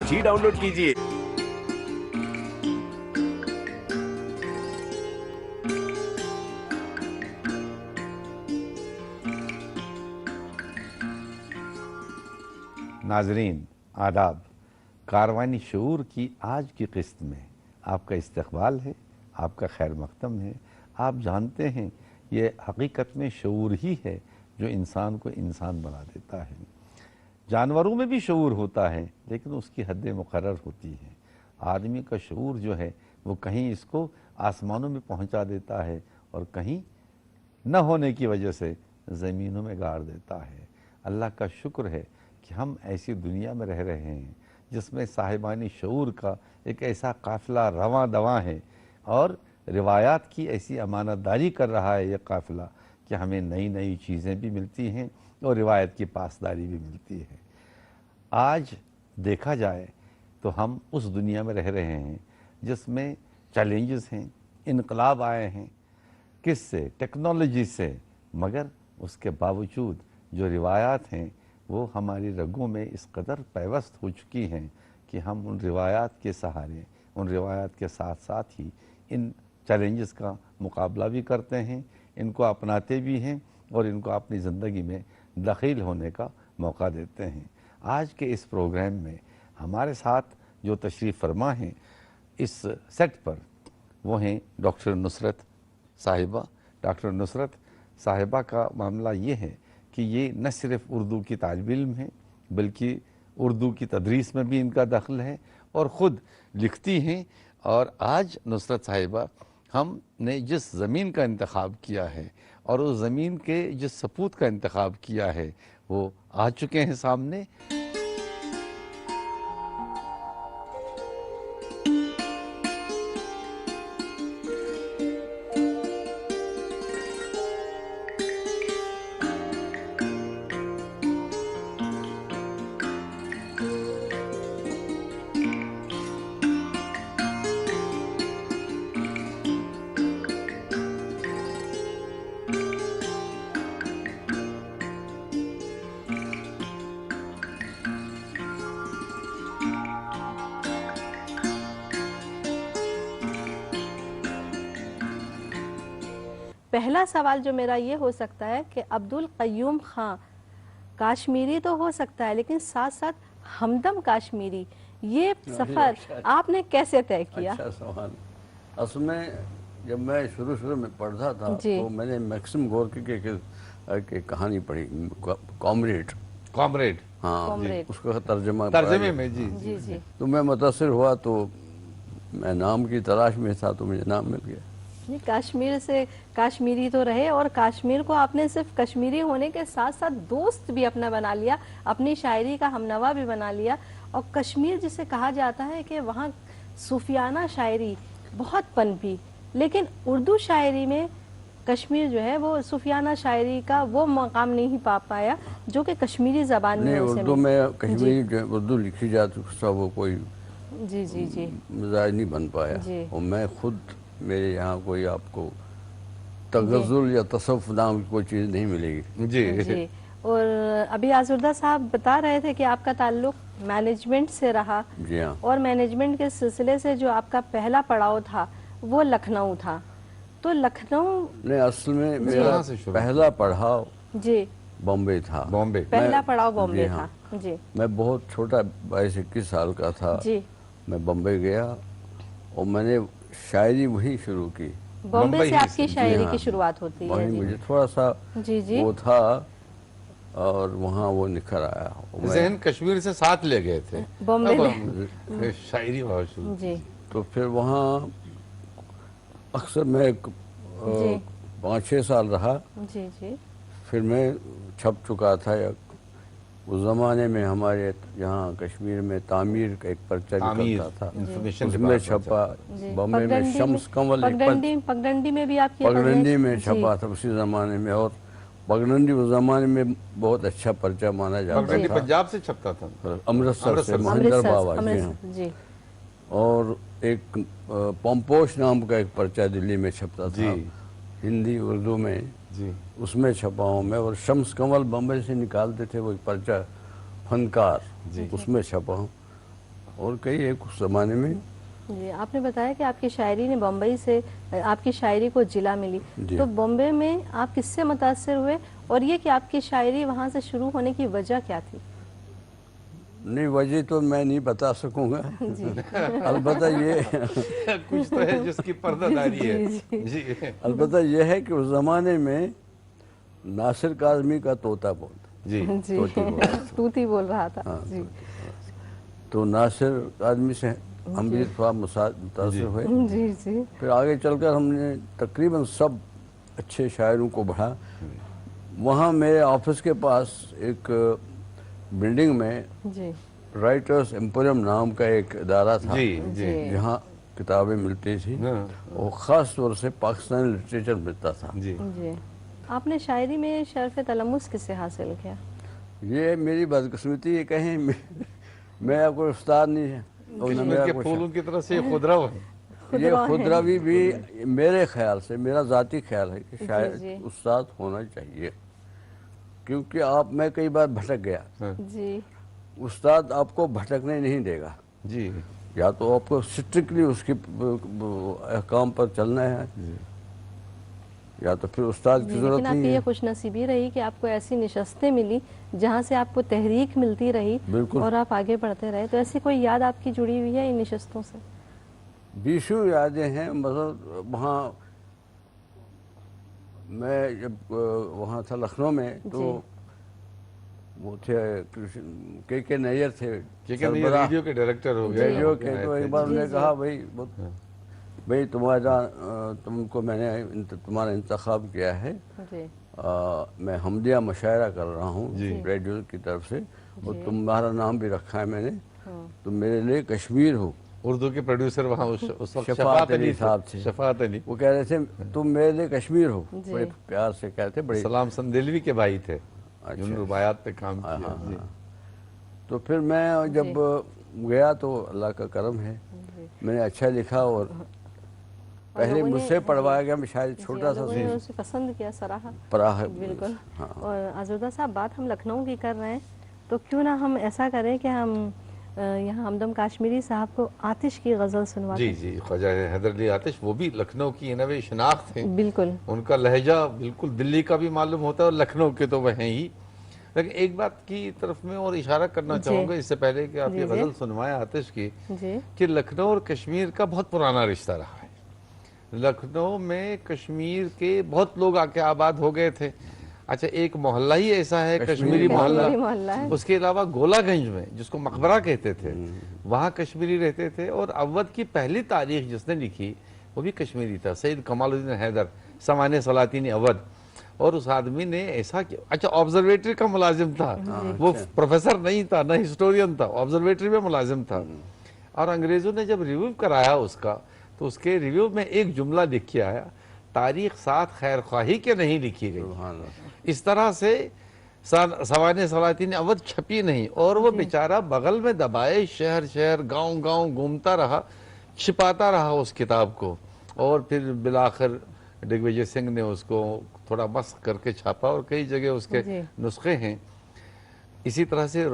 आज ही डाउनलोड कीजिए। नाजरीन आदाब, कारवानी शऊर की आज की किस्त में आपका इस्तकबाल है, आपका खैर मकदम है। आप जानते हैं ये हकीकत में शऊर ही है जो इंसान को इंसान बना देता है। जानवरों में भी शऊर होता है लेकिन उसकी हद मुकर्रर होती है। आदमी का शऊर जो है वो कहीं इसको आसमानों में पहुंचा देता है और कहीं न होने की वजह से ज़मीनों में गाड़ देता है। अल्लाह का शुक्र है कि हम ऐसी दुनिया में रह रहे हैं जिसमें साहिबानी शऊर का एक ऐसा काफ़िला रवां दवां है और रिवायात की ऐसी अमानतदारी कर रहा है ये काफ़िला कि हमें नई नई चीज़ें भी मिलती हैं और रिवायत की पासदारी भी मिलती है। आज देखा जाए तो हम उस दुनिया में रह रहे हैं जिसमें चैलेंजेस हैं, इनकलाब आए हैं, किससे? टेक्नोलॉजी से, मगर उसके बावजूद जो रिवायात हैं वो हमारी रगों में इस कदर पैवस्त हो चुकी हैं कि हम उन रिवायात के सहारे, उन रिवायात के साथ साथ ही इन चैलेंजेस का मुकाबला भी करते हैं, इनको अपनाते भी हैं और इनको अपनी ज़िंदगी में दखील होने का मौका देते हैं। आज के इस प्रोग्राम में हमारे साथ जो तशरीफ़ फरमा हैं इस सेट पर वो हैं डॉक्टर नुसरत साहिबा। डॉक्टर नुसरत साहिबा का मामला ये है कि ये न सिर्फ़ उर्दू की तालिब इल्म है बल्कि उर्दू की तदरीस में भी इनका दखल है और ख़ुद लिखती हैं। और आज नुसरत साहिबा हमने जिस ज़मीन का इंतखाब किया है और उस ज़मीन के जिस सपूत का इंतखाब किया है वो आ चुके हैं सामने। पहला सवाल जो मेरा ये हो सकता है कि अब्दुल क़य्यूम खां काश्मीरी तो हो सकता है लेकिन साथ साथ हमदम काश्मीरी, ये सफ़र आपने कैसे तय किया? अच्छा सवाल। असल में जब मैं शुरू में पढ़ता था तो मैंने मैक्सिम गोरकी के कहानी पढ़ी, कॉमरेड। हाँ कॉमरेड। उसका तर्जमे में जी। तो मैं मुतासिर हुआ, तो मैं नाम की तलाश में था तो मुझे नाम मिल गया। ये कश्मीर से काश्मीरी तो रहे और कश्मीर को आपने सिर्फ कश्मीरी होने के साथ साथ दोस्त भी अपना बना लिया, अपनी शायरी का हमनवा भी बना लिया। और कश्मीर जिसे कहा जाता है कि वहाँ सूफियाना शायरी बहुत पनपी, लेकिन उर्दू शायरी में कश्मीर जो है वो सूफियाना शायरी का वो मकाम नहीं पा पाया जो कि कश्मीरी ज़बान में उर्दू में कश्मीरी जो उर्दू लिखी जाती उसका वो कोई जी मिजाज नहीं बन पाया। और मैं खुद मेरे यहाँ कोई आपको तगज़ुल या तसव्वुफ़ नाम की कोई चीज़ नहीं मिलेगी। जी। और अभी आज़ुर्दा साहब बता रहे थे कि आपका ताल्लुक मैनेजमेंट से रहा। जी हाँ। और मैनेजमेंट के सिलसिले से जो आपका पहला पड़ाव था वो लखनऊ था। तो लखनऊ नहीं, असल में मेरा पहला पड़ाव जी बॉम्बे था। पहला पड़ाव बॉम्बे था। जी। मैं बहुत छोटा 22-21 साल का था जी। मैं बॉम्बे गया और मैंने शायरी वहीं शुरू की। बॉम्बे से आपकी शायरी की शुरुआत होती है। वहीं मुझे थोड़ा सा वो था और वहाँ वो निखर आया। ज़हन कश्मीर से साथ ले गए थे बॉम्बे में शायरी बहुत शुरू जी। तो फिर वहाँ अक्सर मैं 5-6 साल रहा जी। फिर मैं छप चुका था। उस ज़माने में हमारे यहाँ कश्मीर में तामीर का एक पर्चा निकलता था, उसमें छपा। बॉम्बे में शम्स कंवल पगडंडी में भी आपकी पगडंडी में छपा था उसी ज़माने में। और पगडंडी उस ज़माने में बहुत अच्छा पर्चा माना जाता था। पंजाब से छपता था, अमृतसर से, मोहनदर बाबा जी। और एक पम्पोश नाम का एक पर्चा दिल्ली में छपता था, हिंदी उर्दू में जी। उसमें छपा हूँ मैं। और शम्स कंवल बम्बई से निकालते थे वो एक पर्चा फनकार जी। उसमें छपा हूँ। और कई एक उस ज़माने में। जी, आपने बताया कि आपकी शायरी ने बम्बई से, आपकी शायरी को जिला मिली, तो बॉम्बे में आप किससे मुतासिर हुए, और ये कि आपकी शायरी वहाँ से शुरू होने की वजह क्या थी? नहीं, वजह तो मैं नहीं बता सकूंगा। अलबत्ता ये कुछ तो है जिसकी पर्दादारी है। जी, अलबत्ता ये है कि उस ज़माने में नासिर काज़मी का तोता बोलता। जी, तूती बोल रहा था। हाँ, जी, तो नासिर काज़मी से हम भी थोड़ा मुतासिर हुए। जी जी। फिर आगे चलकर हमने तकरीबन सब अच्छे शायरों को पढ़ा। वहाँ मेरे ऑफिस के पास एक बिल्डिंग में जी, राइटर्स एम्पोरियम नाम का एक इदारा था, जी, जी, जहाँ किताबें मिलती थी और ख़ास तौर से पाकिस्तानी लिटरेचर मिलता था। जी, जी। आपने शायरी में शर्फ तलम्मुस किससे हासिल किया? ये मेरी बदकिस्मती, ये कहें मैं आपको उस्ताद नहीं है और न मेरा के फूलों की तरह से खुदरव है। ये खुदरवी भी मेरे ख्याल से, मेरा ज़ाती ख्याल है कि शायद उस्ताद होना चाहिए, क्योंकि मैं कई बार भटक गया। जी, उस्ताद आपको भटकने नहीं देगा। जी, या तो आपको स्ट्रिक्टली उसके अहकाम पर चलना है, या तो फिर उस्ताद की जरूरत लेकिन नहीं आपकी है। ये खुशनसीबी रही कि आपको ऐसी निशस्तें मिली जहाँ से आपको तहरीक मिलती रही और आप आगे बढ़ते रहे। तो ऐसी कोई याद आपकी जुड़ी हुई है इन निशस्तों से? बीसों यादें हैं। मतलब वहाँ मैं जब वहाँ था लखनऊ में, तो वो थे के नैयर थे, रेडियो के डायरेक्टर हो गए। रेडियो के। तो एक बार उन्होंने कहा, भाई तुमको मैंने तुम्हारा इंतखाब किया है, मैं हमदिया मुशायरा कर रहा हूँ रेडियो की तरफ से, और तुम्हारा नाम भी रखा है मैंने, तुम मेरे लिए कश्मीर हो। उर्दू के प्रोड्यूसर वहाँ उस वक्त शफात अली साहब थे। शफात अली, वो कह रहे थे तुम मेरे लिए कश्मीर हो, बड़े प्यार से कहते। बड़े सलाम संदेलवी के भाई थे, जिन्होंने रुबायात पे काम किया। तो फिर मैं जब गया तो अल्लाह का करम है, मैंने अच्छा लिखा और पहले मुझसे पढ़वाया गया। मैं शायद छोटा सा उसे पसंद किया, सराहा। बिल्कुल। और आज़ुर्दा साहब, बात हम लखनऊ की कर रहे हैं, तो क्यों ना हम ऐसा करें कि हम यहाँ हमदम काश्मीरी साहब को आतिश की गज़ल सुनवाते हैं। जी, ख्वाजा हैदर अली आतिश, वो भी लखनऊ की नवे शनाख्त है। बिल्कुल, उनका लहजा बिल्कुल दिल्ली का भी मालूम होता है और लखनऊ के तो वह हैं ही। लेकिन एक बात की तरफ में और इशारा करना चाहूँगा इससे पहले कि आप ये गज़ल सुनवाएं आतिश की, कि लखनऊ और कश्मीर का बहुत पुराना रिश्ता रहा है। लखनऊ में कश्मीर के बहुत लोग आके आबाद हो गए थे। अच्छा, एक मोहल्ला ही ऐसा है कश्मीरी मोहल्ला, उसके अलावा गोलागंज में, जिसको मकबरा कहते थे, वहाँ कश्मीरी रहते थे। और अवध की पहली तारीख जिसने लिखी वो भी कश्मीरी था, सैयद कमालुद्दीन हैदर, सामान्य सलातीन अवध। और उस आदमी ने ऐसा किया, अच्छा ऑब्जर्वेटरी का मुलाजिम था, वो प्रोफेसर नहीं था, न हिस्टोरियन था, ऑब्जर्वेटरी में मुलाजिम था। और अंग्रेजों ने जब रिव्यू कराया उसका, तो उसके रिव्यू में एक जुमला लिख के आया, तारीख साथ खैर ख्वाही के नहीं लिखी गई। इस तरह से सवाने सलातीन अवध छपी नहीं, और वो बेचारा बगल में दबाए शहर शहर गांव गांव घूमता रहा, छिपाता रहा उस किताब को। और फिर बिलाखिर दिग्विजय सिंह ने उसको थोड़ा मस्क करके छापा और कई जगह उसके नुस्खे हैं। इसी तरह से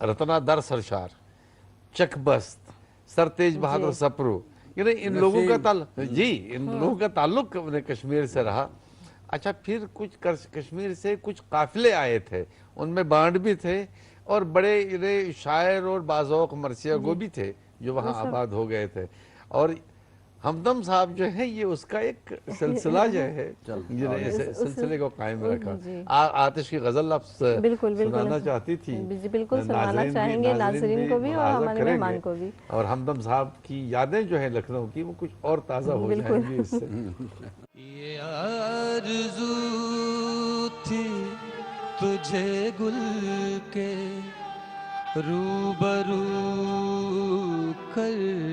रतना दर सरशार, चकबस्त, सरतेज बहादुर सप्रू, इन लोगों का ताल्लुक कश्मीर से रहा। अच्छा, फिर कुछ कश्मीर से कुछ काफिले आए थे, उनमें बांड भी थे, और बड़े शायर और बाज़ौक़ मरसिया गो भी थे जो वहाँ आबाद हो गए थे। और हमदम साहब जो है, ये उसका एक सिलसिला जो है, सिलसिले को कायम रखा। आतिश की गजल आप सुनाना चाहती थी? बिल्कुल सुनाना चाहेंगे, नाज़रीन को भी और हमारे मेहमान को भी। और हमदम साहब की यादें जो है लखनऊ की, वो कुछ और ताज़ा हो जाएंगी इससे। ये आरज़ू थी तुझे गुल के रूबरू करते,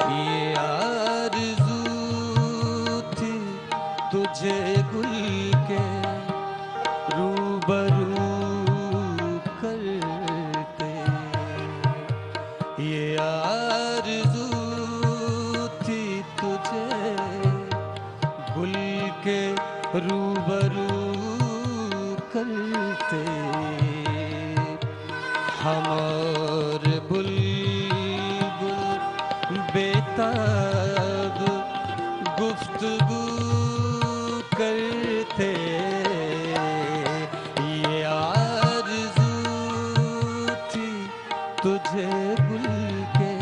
ये आरज़ू थी तुझे गुल के रूबरू करते, ये आरज़ू थी तुझे गुल के रूबरू करते हम और बुलबुल बेताब गुफ्तगू करते ये आरज़ू थी तुझे गुल के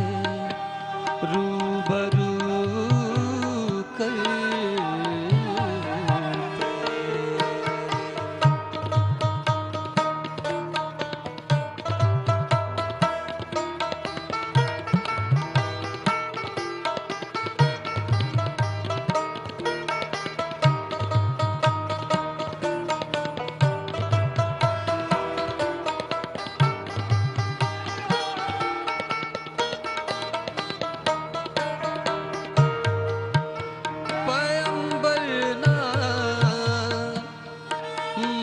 रूबरू करते।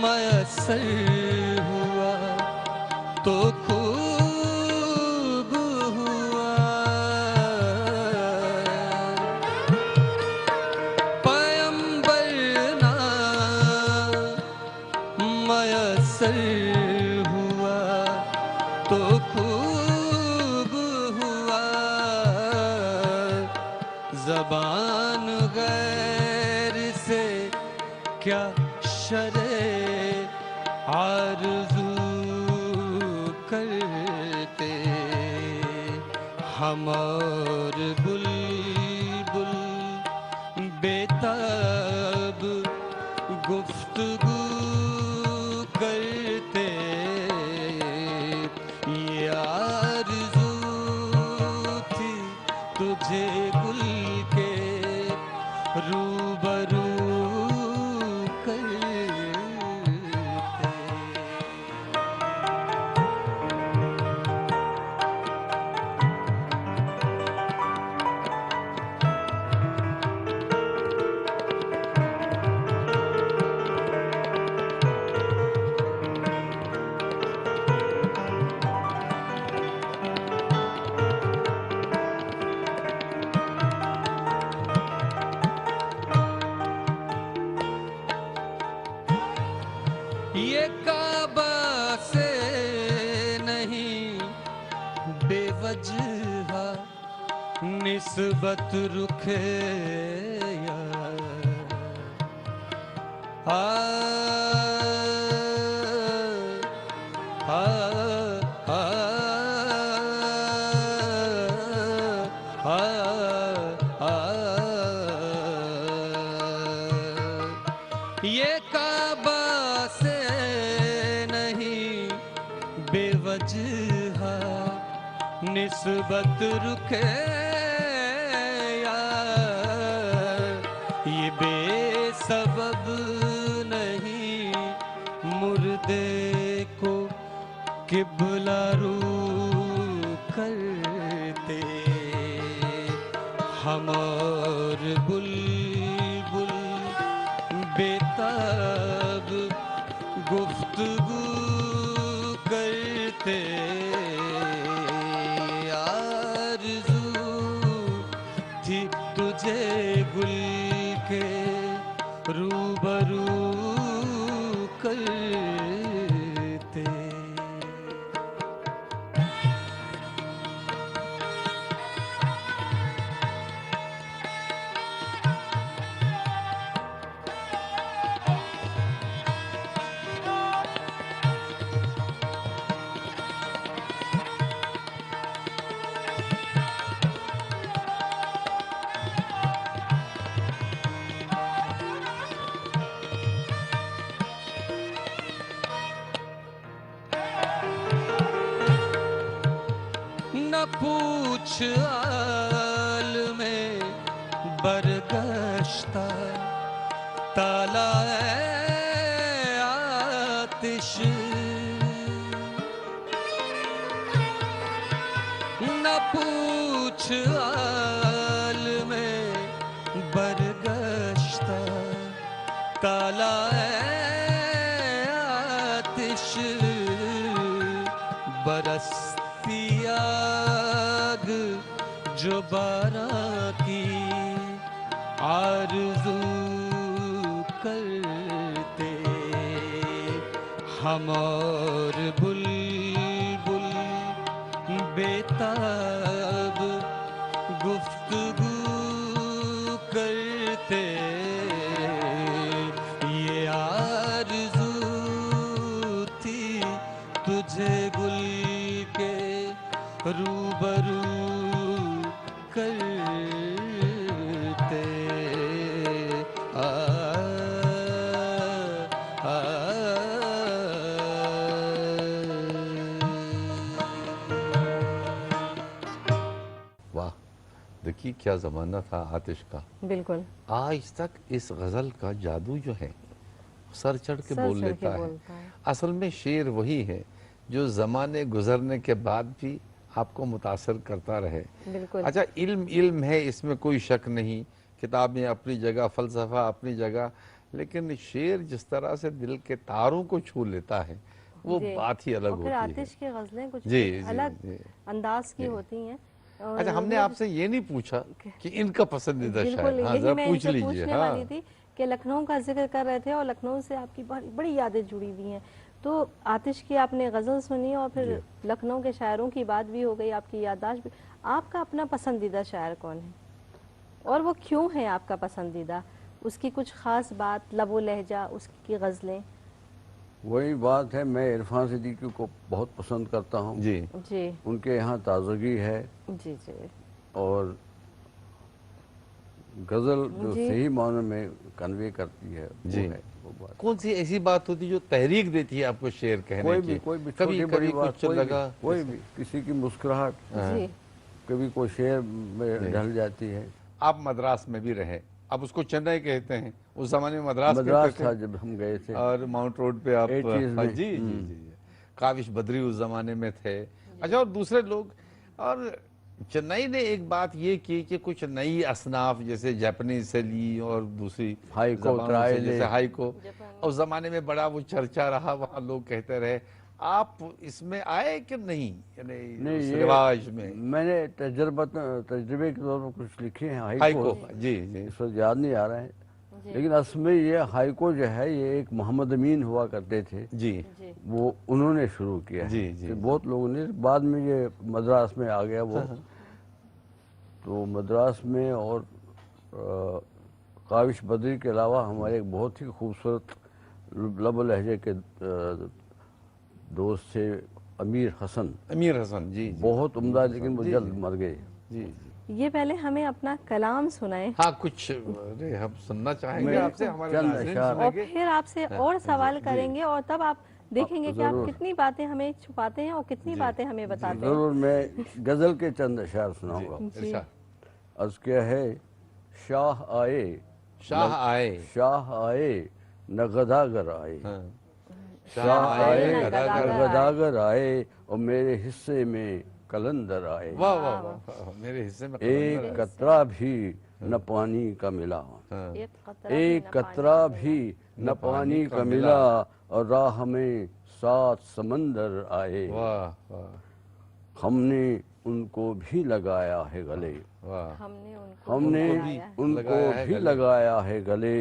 मयस्सर हुआ तो खूब हुआ, पैगंबर ना मयस्सर हुआ तो खूब हुआ, ज़बान गैर से क्या शरे आरज़ू करते हम और बुलबुल बेताब गुफ्तगू करते ये आरज़ू थी तुझे गुल के रूबरू ये काबा से नहीं बेवजह निस्बत रुखे यार, आ आ आ आ ये काबा से नहीं बेवजह निस्बत रुके यार, ये बेसबब नहीं मुर्दे को किबला रू करते हम और बुलबुल बेताब गुफ्तगू करते आरज़ू थी तुझे गुल के रूबरू करते। न पूछ आल में बरगश्ता ताला आतिश, न पूछ आल में बरगश्ता ताला आतिश, बरसती आग जो बारां की आरज़ू करते हम और बुलबुल बेताब गुफ्तगू करते, ये आरज़ू थी तुझे गुल के रूबरू करते। वाह, देखिए क्या ज़माना था आतिश का। बिल्कुल आज तक इस गज़ल का जादू जो है सर चढ़ के सर बोल चढ़ के लेता है। बोलता है। असल में शेर वही है जो ज़माने गुजरने के बाद भी आपको मुतासर करता रहे। बिल्कुल अच्छा, इल्म इल्म है, इसमें कोई शक नहीं, किताबें अपनी जगह, फ़लसफ़ा अपनी जगह, लेकिन शेर जिस तरह से दिल के तारों को छू लेता है वो जी। बात ही अलग और फिर होती है। आतिश की गज़लें कुछ जी, जी, अलग जी। अंदाज की होती हैं। और अच्छा, हमने वो आपसे ये नहीं पूछा कि इनका पसंदीदा बिल्कुल शायर, हाँ यही जरा मैं पूछ इनसे लीजिए। पूछने हाँ वाली थी कि लखनऊ का जिक्र कर रहे थे और लखनऊ से आपकी बड़ी यादें जुड़ी हुई हैं। तो आतिश की आपने गज़ल सुनी और फिर लखनऊ के शायरों की बात भी हो गई, आपकी याददाश्त भी। आपका अपना पसंदीदा शायर कौन है और वो क्यों है आपका पसंदीदा? उसकी कुछ ख़ास बात, लबो लहजा, उसकी गज़लें? वही बात है, मैं इरफान सिद्दीकी को बहुत पसंद करता हूँ जी जी उनके यहाँ ताजगी है जी जी और गज़ल जो जी। सही मानों में कन्वे करती है वो जी। है वो बात। कौन सी ऐसी बात होती है जो तहरीक देती है आपको शेर कहने कोई की? भी कभी छोटी बड़ी कभी बात, कुछ लगा, कोई भी किसी की मुस्कुराहट जी कभी कोई शेर में ढल जाती है। आप मद्रास में भी रहे, अब उसको चेन्नई कहते हैं, उस जमाने में मद्रास मद्रास कहते था थे। जब हम गए थे। और माउंट रोड पे आप 80s हाँ, में। जी जी जी जी। काविश बद्री उस जमाने में थे। अच्छा, और दूसरे लोग, और चेन्नई ने एक बात ये की कि कुछ नई असनाफ जैसे जापानीज से ली और दूसरी हाइको, जबानों से, त्राइले। जैसे हाइको, उस जमाने में बड़ा वो चर्चा रहा, वहाँ लोग कहते रहे। आप इसमें आए कि नहीं, यानी नहीं, उस ये रिवाज में? मैंने तजुर्बे के तौर पर कुछ लिखे हैं हाइको, जी जी इस वक्त याद नहीं आ रहा है, लेकिन असल में ये हाइको जो है ये एक मोहम्मद अमीन हुआ करते थे, जी जी वो उन्होंने शुरू किया है। जी, जी, फिर बहुत लोगों ने, बाद में ये मद्रास में आ गया वो। तो मद्रास में और काविश बद्री के अलावा हमारे एक बहुत ही खूबसूरत लब लहजे के दोस्त थे अमीर हसन, जी जी बहुत उम्दा, लेकिन वो जल्द मर गए। जी जी। ये पहले हमें अपना कलाम सुनाए हाँ, कुछ अरे हम सुनना चाहेंगे मैं आपसे, हमारे चंद नाज़रीन अशार और सुनेंगे। फिर आपसे और सवाल करेंगे और तब आप देखेंगे कि आप जरूर। कितनी बातें हमें छुपाते हैं और कितनी बातें हमें बताते हैं। जरूर, मैं गजल के चंद अशार सुनाऊंगा। इरशाद। अर्ज क्या है, शाह आए, शाह आए, शाह आए न गदागर आए, हाँ। शाह आए न न गदागर गदागर आए और मेरे हिस्से में कलंदर आए। वाह वाह वाह, मेरे हिस्से में एक कतरा भी न पानी का मिला, हाँ। एक कतरा भी न पानी का मिला और राह में 7 समंदर आए। वाह वाह हमने उनको भी लगाया है गले, वाह, हमने उनको हमने लगाया है। उनको लगाया है भी गले। लगाया है गले,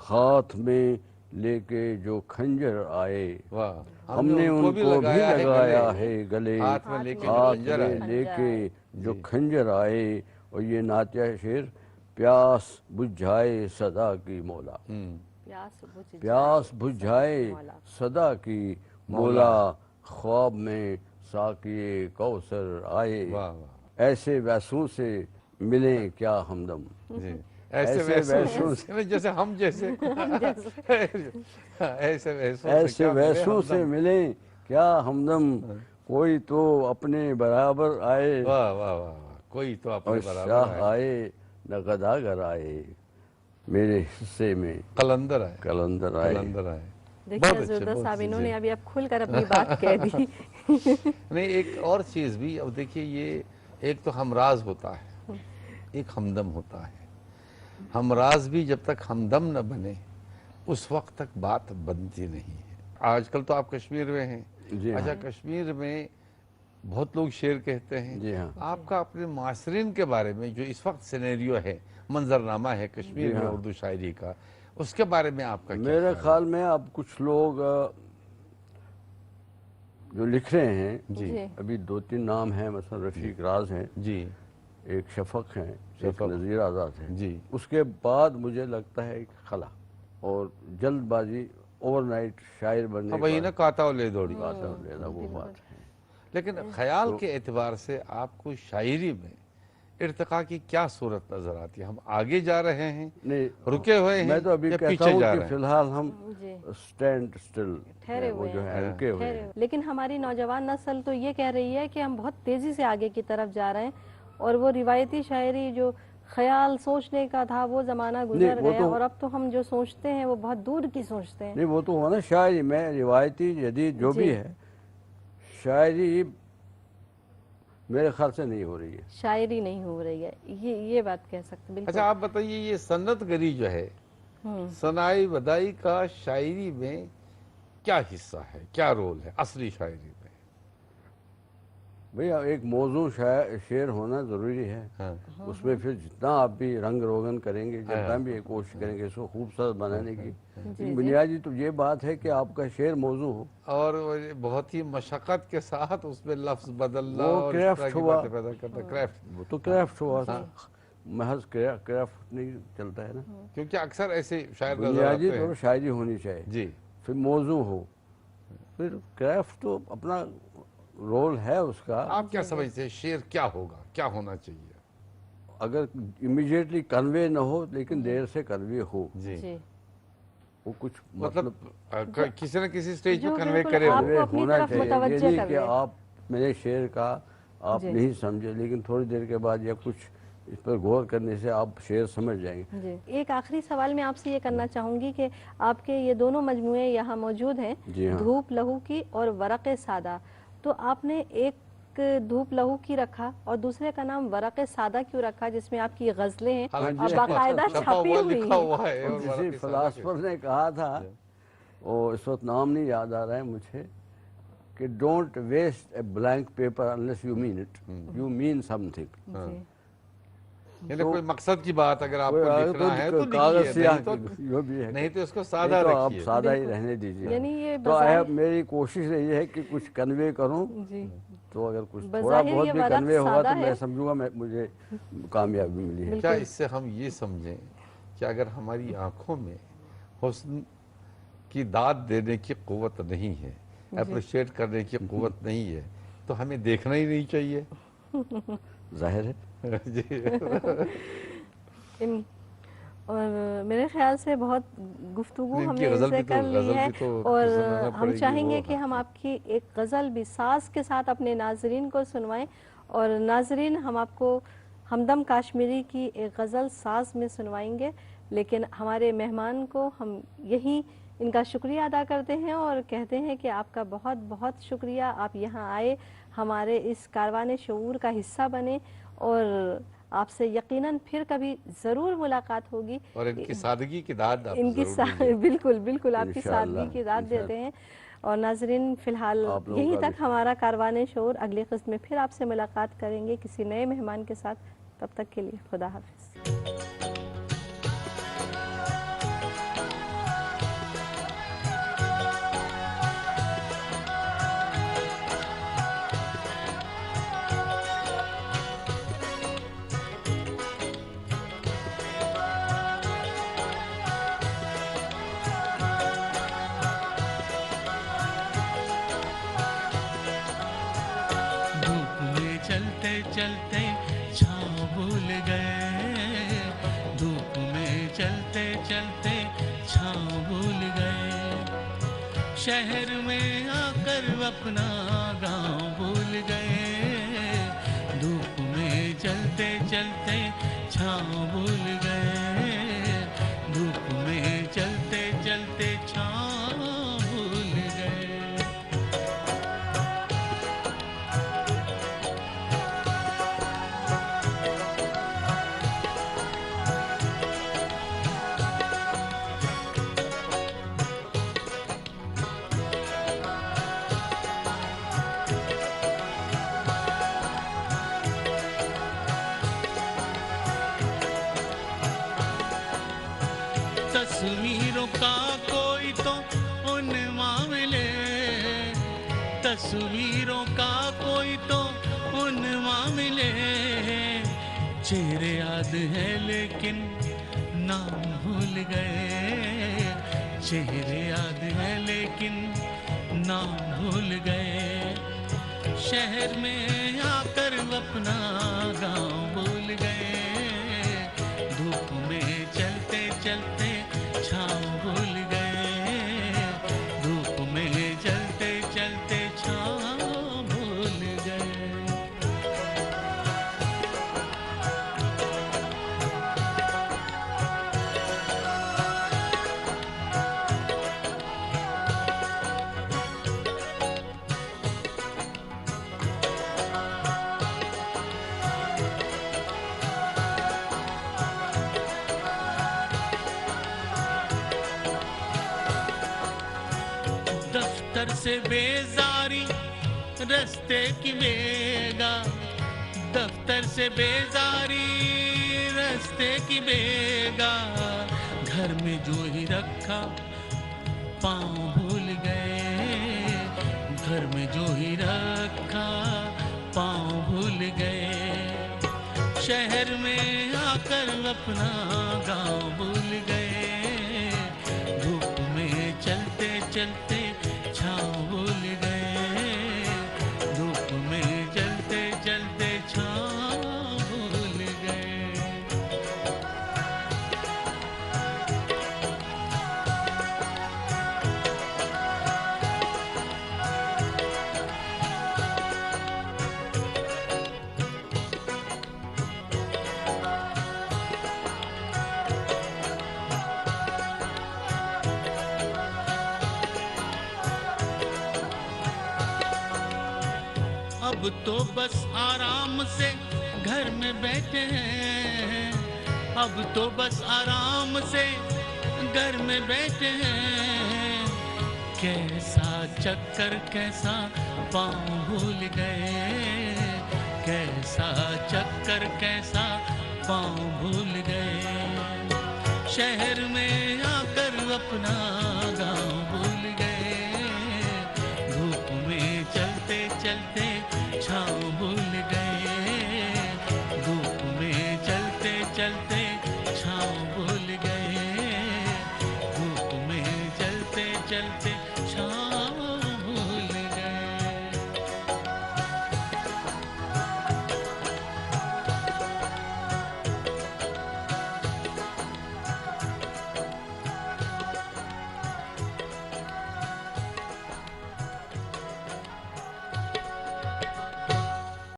हाथ में लेके जो खंजर आए। वाह, हमने उनको भी लगाया है गले, हाथ में लेके हाथ खंजर में आए। लेके जो खंजर आए। और ये नात्या शेर, प्यास बुझाए सदा की मौला, प्यास बुझाए मौला। सदा की मौला, ख्वाब में साकी कौसर आए। वाह वाह ऐसे वैसों से मिले क्या हमदम, जी, ऐसे ऐसे वैसों से, जैसे हम जैसे ऐसे वैसों से ऐसे क्या मिले वैसों से हमदम। मिले क्या हमदम, कोई तो अपने बराबर आए वाह वाह वाह वाह, कोई तो अपने और बराबर शाह आए, आए न गदागर आए, मेरे हिस्से में कलंदर आए, कलंदर आए। कलंदर आए। देखिए बहुत अच्छे, अजूदा बहुत साहब, अच्छे, इन्होंने जी। अभी अब खुलकर अपनी बात कह दी। नहीं, एक और चीज़ भी, अब देखिए, ये एक तो हमराज होता है, एक हमदम होता है। हमराज भी जब तक हमदम न बने उस वक्त तक बात बनती नहीं है। आजकल तो आप कश्मीर में हैं, जी हाँ। अच्छा, कश्मीर में बहुत लोग शेर कहते हैं। जी हाँ। आपका अपने मासरीन के बारे में जो इस वक्त सिनेरियो है, मंजरनामा है कश्मीर जी में हाँ। उर्दू शायरी का, उसके बारे में आपका क्या मेरे ख्याल ख्याल में अब कुछ लोग जो लिख रहे हैं, जी। अभी 2-3 नाम हैं, मतलब रफीक राज हैं, है? जी एक शफक हैं, एक शफक। नज़ीर आज़ाद हैं। जी उसके बाद मुझे लगता है कि खला और जल्दबाजी, ओवरनाइट शायर बनने हाँ वही ना, काता और ले दौड़ी। बात लेना, वो बात है। लेकिन ख्याल के एतबार से आपको शायरी में इर्तिका की क्या सूरत नजर आती है? हम आगे जा रहे हैं, नहीं, रुके हुए हैं, मैं तो अभी या कहता पीछे हूँ जा कि रहे हैं? फिलहाल हम जी। स्टैंड स्टिल, ठहरे वो हुए जो हैं। है रुके हुए ठहरे हैं। हुए। लेकिन हमारी नौजवान नस्ल तो ये कह रही है कि हम बहुत तेजी से आगे की तरफ जा रहे हैं और वो रिवायती शायरी जो ख्याल सोचने का था वो जमाना गुजर वो गया तो- और अब तो हम जो सोचते हैं वो बहुत दूर की सोचते हैं। नहीं, वो तो हुआ ना शायरी में, रिवायती जदीद जो भी जी। है, शायरी मेरे ख्याल से नहीं हो रही है। शायरी नहीं हो रही है, ये बात कह सकते हैं, बिल्कुल। अच्छा आप बताइए, ये सन्नत गरी जो है, सनाई वदाई का शायरी में क्या हिस्सा है, क्या रोल है असली शायरी में? भैया एक मौजू शेर होना ज़रूरी है। हाँ। उसमें फिर जितना आप भी रंग रोगन करेंगे, जितना भी कोशिश करेंगे इसको खूबसूरत बनाने की, जी। बुनियादी तो ये बात है कि आपका शेर मौजू हो। और वो बहुत ही मशक्कत के साथ उसमें लफ्ज बदलना वो और इस क्राफ्ट तरह की हुआ। बातें पैदा करना, क्राफ्ट। वो तो क्राफ्ट हुआ, महज क्राफ्ट नहीं चलता है ना। क्योंकि अक्सर ऐसे शायर नजर बुनियादी आते तो हैं। शायरी होनी चाहिए, जी फिर मौजू हो, फिर क्राफ्ट तो अपना रोल है उसका। आप क्या समझते हैं शेर क्या होगा, क्या होना चाहिए? अगर इमीडिएटली कन्वे न हो लेकिन देर से कन्वे हो, जी जी। वो कुछ मतलब किसी न किसी स्टेज जो पे कन्वे बिल्कुल करे वो। आपको कन्वे अपनी होना तरफ चाहिए। ये मुतवज्जे नहीं कर कि ले। आप मेरे शेर का आप जी। नहीं समझे, लेकिन थोड़ी देर के बाद या कुछ इस पर गौर करने से आप शेर समझ जाएंगे। जी। एक आखिरी सवाल मैं आपसे ये करना चाहूंगी कि आपके ये दोनों मजमुए यहाँ मौजूद हैं, जी हाँ। धूप लहू की और वरक़े सादा, तो आपने एक धूप लहू की रखा और दूसरे का नाम वरक़े सादा क्यों रखा, जिसमें आपकी गजलें हैं हालांकि और बाकायदा छपा छपी हुआ हुई लिखा हैं। हुआ है और किसी वरक़े सादा फिलासफर ने कहा था, और इस वक्त नाम नहीं याद आ रहा है मुझे, कि don't waste a blank paper unless you mean it, you mean something. जी। यानी कोई मकसद की बात अगर आपको कोई लिखना है तो कागज लिखिए, सियाह नहीं तो जो भी है, नहीं तो इसको सादा नहीं तो आप रखिए। सादा ही रहने दीजिए। यानी ये तो बज़ाहिर- मेरी कोशिश यही है कि कुछ कन्वे करूं, जी। तो अगर कुछ थोड़ा बज़ाहिर बहुत ये भी वरक़ कन्वे होगा सादा तो मैं है। समझूंगा मुझे कामयाबी मिली है। क्या इससे हम ये समझें कि अगर हमारी आंखों में हुस्न की दाद देने की कुव्वत नहीं है, अप्रिशिएट करने की कुव्वत नहीं है, तो हमें देखना ही नहीं चाहिए? जाहिर है। जी और मेरे ख्याल से बहुत गुफ्तगू इनकी हमने गज़ल इनसे भी तो- कर ली गज़ल है भी तो और सुनाना हम पड़ेगी, चाहेंगे वो कि हम आपकी एक गज़ल भी साज के साथ अपने नाजरीन को सुनवाएं। और नाजरीन, हम आपको हमदम काश्मीरी की एक गज़ल साज में सुनवाएंगे, लेकिन हमारे मेहमान को हम यही इनका शुक्रिया अदा करते हैं और कहते हैं कि आपका बहुत बहुत शुक्रिया, आप यहाँ आए, हमारे इस कारवाने शऊर का हिस्सा बने और आपसे यकीनन फिर कभी ज़रूर मुलाकात होगी। और इनकी सादगी की दाद आप इनकी ज़रूर दीजिए। बिल्कुल बिल्कुल आपकी इंशाअल्लाह, सादगी की दाद देते हैं। और नाजरीन, फिलहाल आप लोगों यहीं का तक हमारा कारवाने शोर, अगली किस्त में फिर आपसे मुलाकात करेंगे किसी नए मेहमान के साथ। तब तक के लिए खुदा हाफिज़। धूप में चलते चलते छाँव भूल गए, धूप में चलते चलते छाँव भूल गए, शहर में आकर अपना गांव भूल गए, धूप में चलते चलते छाँव भूल गए, धूप में चलते चलते छाँव भूल गए। तस्वीर तस्वीरों का कोई तो उनवां मिले, तस्वीरों का कोई तो उनवां मिले। चेहरे याद है लेकिन नाम भूल गए, चेहरे याद है लेकिन नाम भूल गए। शहर में आकर अपना गांव भूल गए, धूप में चलते चलते छाँव भूल गए, धूप में चलते चलते छाँव भूल गए। दफ्तर से बेजारी रास्ते की बेगा, दफ्तर से बेजारी रास्ते की बेगा। घर में जो ही रखा पाँव भूल गए, घर में जो ही रखा पाँव भूल गए। शहर में आकर अपना गांव भूल गए, धूप में चलते चलते छाँव भूल गए, धूप में चलते चलते छाँव भूल गए। अब तो बस आराम से घर में बैठे हैं, अब तो बस आराम से घर में बैठे हैं। कैसा चक्कर कैसा पाँव भूल गए, कैसा चक्कर कैसा पाँव भूल गए। शहर में आकर अपना